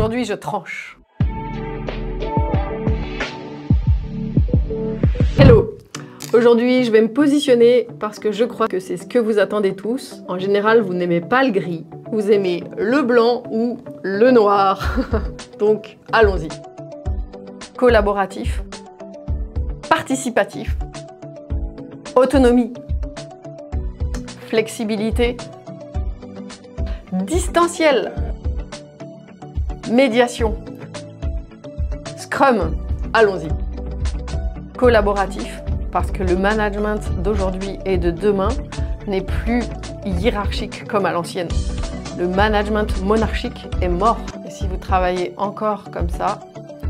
Aujourd'hui, je tranche. Hello! Aujourd'hui, je vais me positionner parce que je crois que c'est ce que vous attendez tous. En général, vous n'aimez pas le gris, vous aimez le blanc ou le noir. Donc, allons-y. Collaboratif, participatif, autonomie, flexibilité, distanciel, médiation, Scrum, allons-y. Collaboratif, parce que le management d'aujourd'hui et de demain n'est plus hiérarchique comme à l'ancienne. Le management monarchique est mort. Et si vous travaillez encore comme ça,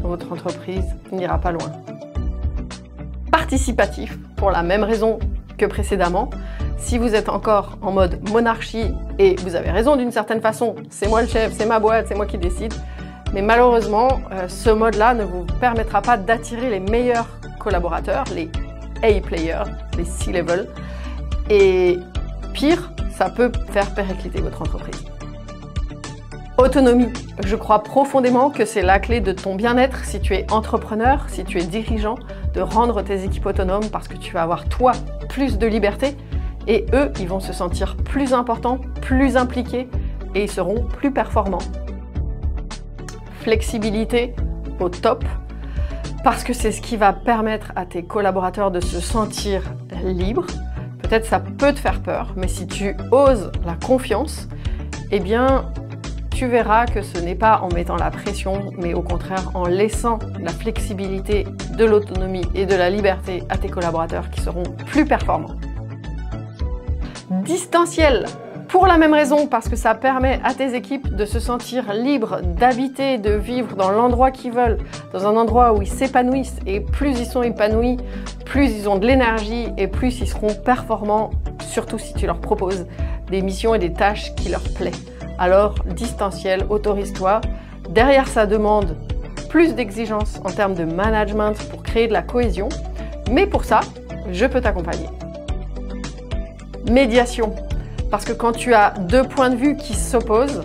votre entreprise n'ira pas loin. Participatif, pour la même raison que précédemment. Si vous êtes encore en mode monarchie, et vous avez raison d'une certaine façon, c'est moi le chef, c'est ma boîte, c'est moi qui décide, mais malheureusement, ce mode-là ne vous permettra pas d'attirer les meilleurs collaborateurs, les A-players, les C-level, et pire, ça peut faire péricliter votre entreprise. Autonomie. Je crois profondément que c'est la clé de ton bien-être si tu es entrepreneur, si tu es dirigeant, de rendre tes équipes autonomes parce que tu vas avoir toi plus de liberté et eux, ils vont se sentir plus importants, plus impliqués et ils seront plus performants. Flexibilité au top parce que c'est ce qui va permettre à tes collaborateurs de se sentir libres. Peut-être ça peut te faire peur, mais si tu oses la confiance, eh bien, tu verras que ce n'est pas en mettant la pression, mais au contraire en laissant la flexibilité, de l'autonomie et de la liberté à tes collaborateurs qui seront plus performants. Distanciel, pour la même raison, parce que ça permet à tes équipes de se sentir libres, d'habiter, de vivre dans l'endroit qu'ils veulent, dans un endroit où ils s'épanouissent. Et plus ils sont épanouis, plus ils ont de l'énergie et plus ils seront performants, surtout si tu leur proposes des missions et des tâches qui leur plaisent. Alors, distanciel, autorise-toi. Derrière ça demande plus d'exigences en termes de management pour créer de la cohésion. Mais pour ça, je peux t'accompagner. Médiation. Parce que quand tu as deux points de vue qui s'opposent,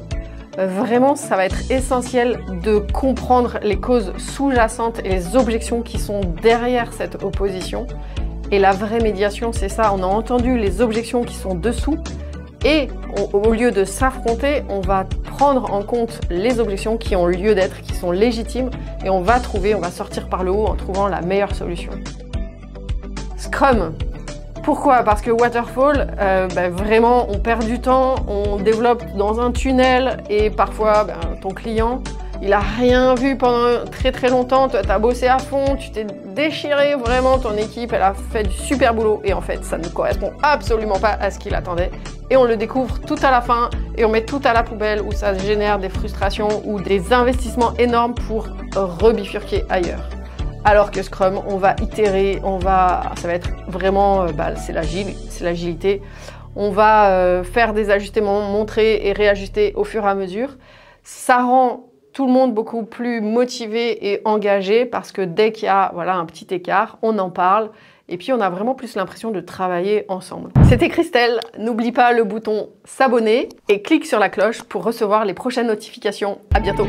vraiment, ça va être essentiel de comprendre les causes sous-jacentes et les objections qui sont derrière cette opposition. Et la vraie médiation, c'est ça. On a entendu les objections qui sont dessous. Et au lieu de s'affronter, on va prendre en compte les objections qui ont lieu d'être, qui sont légitimes, et on va sortir par le haut en trouvant la meilleure solution. Scrum. Pourquoi? Parce que Waterfall, vraiment, on perd du temps, on développe dans un tunnel, et parfois, ton client, il a rien vu pendant très très longtemps, toi t'as bossé à fond, tu t'es déchiré, vraiment ton équipe elle a fait du super boulot et en fait ça ne correspond absolument pas à ce qu'il attendait et on le découvre tout à la fin et on met tout à la poubelle où ça génère des frustrations ou des investissements énormes pour rebifurquer ailleurs. Alors que Scrum, on va itérer, ça va être vraiment, c'est l'agilité, on va faire des ajustements, montrer et réajuster au fur et à mesure. Ça rend tout le monde beaucoup plus motivé et engagé parce que dès qu'il y a un petit écart, on en parle et puis on a vraiment plus l'impression de travailler ensemble. C'était Christelle, n'oublie pas le bouton s'abonner et clique sur la cloche pour recevoir les prochaines notifications. À bientôt!